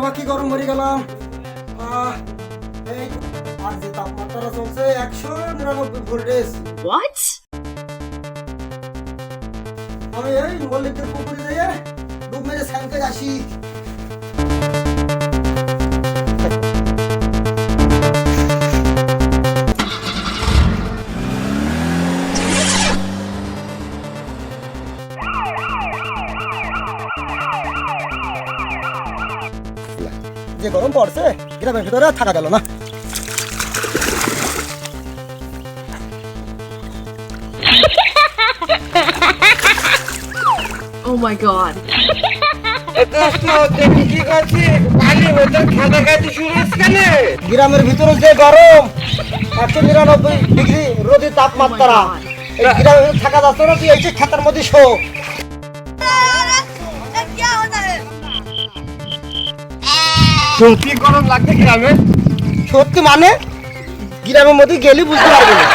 বাবা কি গরম মরে গেলাম। এই আর যে তাপমাত্রা চলছে 199 ভোল্টেজ। What? আমি এই মল্লিকদের পুকুরে যেয়ে ডুব মেরে স্যানকে আসি। যে গরম পড়ছে গ্রামের ভিতরে থাকা গেল না। Oh my god. গ্রামের ভিতরে যে গরম 199 ডিগ্রি রোদের তাপমাত্রা, এই গ্রামের ভিতরে থাকা যাচ্ছে না। তুই এই যে খেতার মধ্যে শো। সত্যি গরম লাগছে গ্রামে। সত্যি মানে গ্রামের মধ্যে গেলে বুঝতে পারবি না।